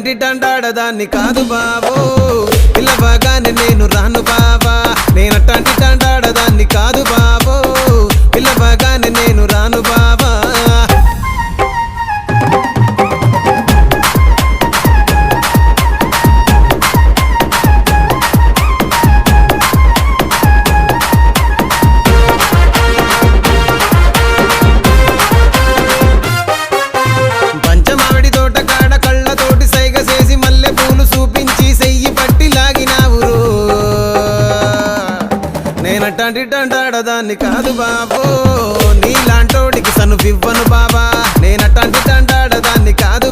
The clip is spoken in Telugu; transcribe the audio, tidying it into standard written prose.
నేనట్టంటి తంటాడదాన్ని కాదు బావో పిల్లవగానే నేను రాను బావా నేనట్టంటి తంటాడదాన్ని కాదు బావో పిల్లవగానే నేను రాను బావా నేనట్టంటి తంటాడదాన్ని కాదు బాబో నీలాంటోడికి సను ఇవ్వను బాబా నేనట్టంటి తంటాడదాన్ని కాదు